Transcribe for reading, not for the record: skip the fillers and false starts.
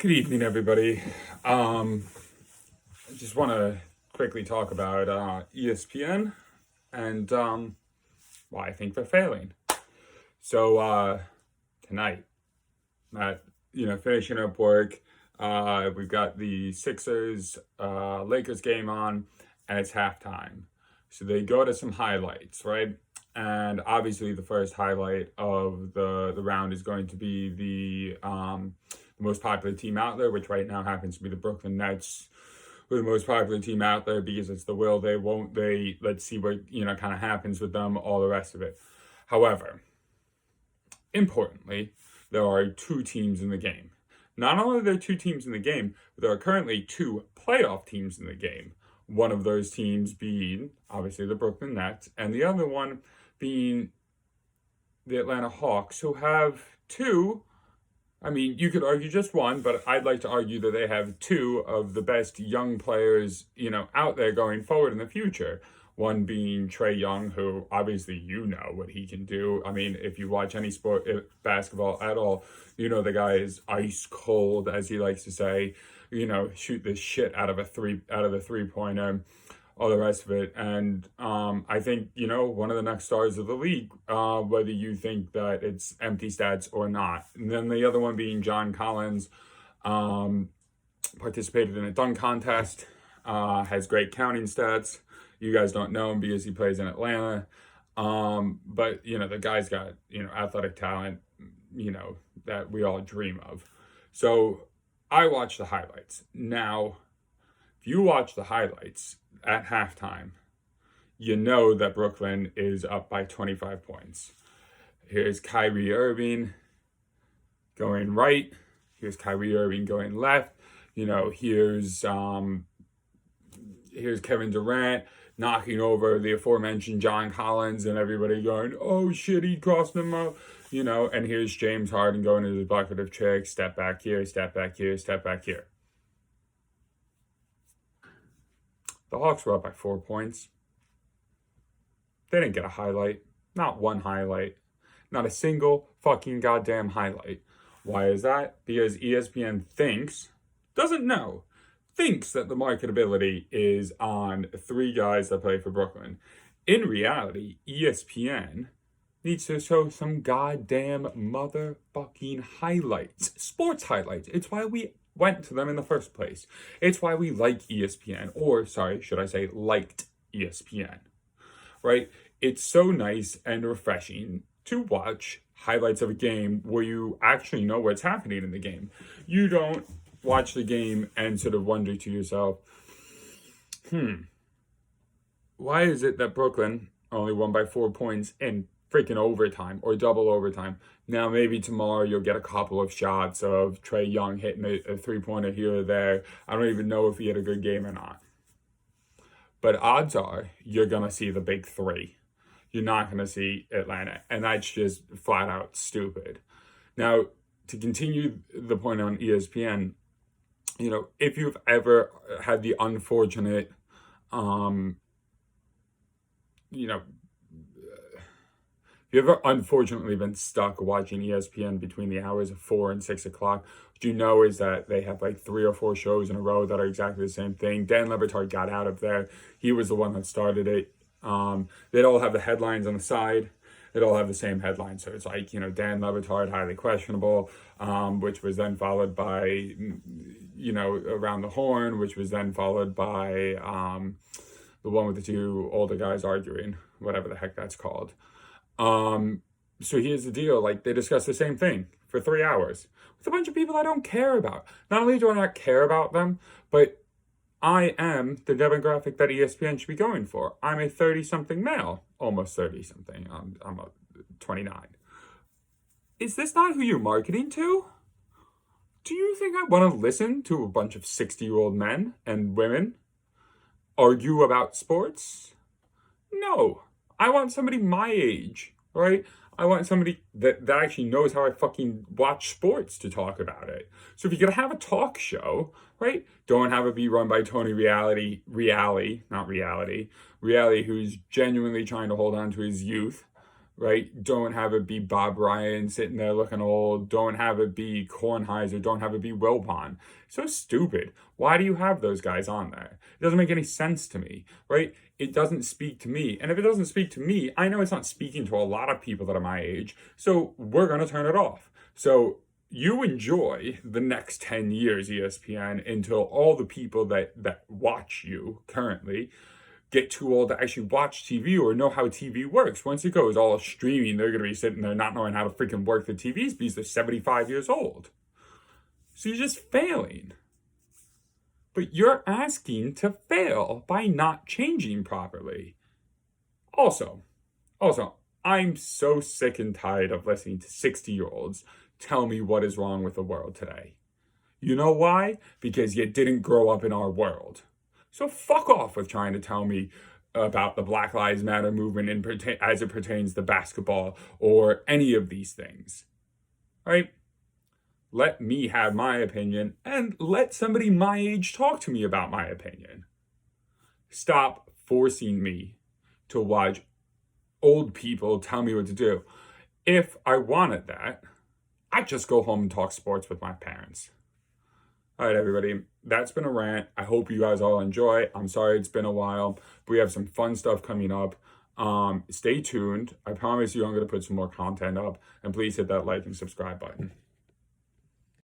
Good evening, everybody. I just want to quickly talk about ESPN and why I think they're failing. So tonight, Matt, finishing up work, we've got the Sixers Lakers game on, and it's halftime. So they go to some highlights, right? And obviously, the first highlight of the round is going to be the most popular team out there, which right now happens to be the Brooklyn Nets. We're the most popular team out there because it's the will they, won't they. Let's see what kind of happens with them. All the rest of it. However, importantly, there are two teams in the game. Not only are there two teams in the game, but there are currently two playoff teams in the game. One of those teams being, obviously, the Brooklyn Nets, and the other one being the Atlanta Hawks, who have two. I mean, you could argue just one, but I'd like to argue that they have two of the best young players, out there going forward in the future. One being Trae Young, who obviously what he can do. I mean, if you watch any sport, basketball at all, the guy is ice cold, as he likes to say. Shoot the shit out of the 3-pointer, all the rest of it. And I think, one of the next stars of the league, whether you think that it's empty stats or not. And then the other one being John Collins, participated in a dunk contest, has great counting stats. You guys don't know him because he plays in Atlanta. But, the guy's got, athletic talent, that we all dream of. So I watch the highlights. Now, if you watch the highlights at halftime, you know that Brooklyn is up by 25 points. Here's Kyrie Irving going right. Here's Kyrie Irving going left. Here's Kevin Durant knocking over the aforementioned John Collins, and everybody going, oh shit, he crossed him up. And here's James Harden going to his bucket of tricks. Step back here, step back here, step back here. The Hawks were up by 4 points. They didn't get a highlight. Not one highlight. Not a single fucking goddamn highlight. Why is that? Because ESPN thinks that the marketability is on three guys that play for Brooklyn. In reality, ESPN needs to show some goddamn motherfucking highlights. Sports highlights. It's why we went to them in the first place. It's why we like ESPN, or should I say liked ESPN, right? It's so nice and refreshing to watch highlights of a game where you actually know what's happening in the game. You don't watch the game and sort of wonder to yourself, why is it that Brooklyn only won by 4 points in freaking overtime or double overtime? Now, maybe tomorrow you'll get a couple of shots of Trae Young hitting a three-pointer here or there. I don't even know if he had a good game or not. But odds are you're going to see the big three. You're not going to see Atlanta. And that's just flat out stupid. Now, to continue the point on ESPN, if you've ever had the unfortunate, if you've ever unfortunately been stuck watching ESPN between the hours of 4 and 6 o'clock, what you know is that they have like 3 or 4 shows in a row that are exactly the same thing. Dan Le Batard got out of there. He was the one that started it. They'd all have the headlines on the side. They'd all have the same headline. So it's like, Dan Le Batard, highly questionable, which was then followed by, Around the Horn, which was then followed by the one with the two older guys arguing, whatever the heck that's called. So here's the deal. Like, they discuss the same thing for 3 hours with a bunch of people I don't care about. Not only do I not care about them, but I am the demographic that ESPN should be going for. I'm a 30-something male, almost 30-something. I'm a 29. Is this not who you're marketing to? Do you think I want to listen to a bunch of 60-year-old men and women argue about sports? No. I want somebody my age, right? I want somebody that actually knows how I fucking watch sports to talk about it. So if you're going to have a talk show, right, don't have it be run by Tony Reali, who's genuinely trying to hold on to his youth, right? Don't have it be Bob Ryan sitting there looking old. Don't have it be Kornheiser. Don't have it be Wilpon. So stupid. Why do you have those guys on there? It doesn't make any sense to me, right? It doesn't speak to me. And if it doesn't speak to me, I know it's not speaking to a lot of people that are my age. So we're going to turn it off. So you enjoy the next 10 years, ESPN, until all the people that watch you currently get too old to actually watch TV or know how TV works. Once it goes all streaming, they're going to be sitting there not knowing how to freaking work the TVs because they're 75 years old. So you're just failing. But you're asking to fail by not changing properly. Also, I'm so sick and tired of listening to 60-year-olds tell me what is wrong with the world today. You know why? Because you didn't grow up in our world. So fuck off with trying to tell me about the Black Lives Matter movement as it pertains to basketball or any of these things. Right? Let me have my opinion and let somebody my age talk to me about my opinion. Stop forcing me to watch old people tell me what to do. If I wanted that, I'd just go home and talk sports with my parents. All right, everybody, that's been a rant. I hope you guys all enjoy. I'm sorry it's been a while, but we have some fun stuff coming up. Stay tuned. I promise you I'm going to put some more content up, and please hit that like and subscribe button.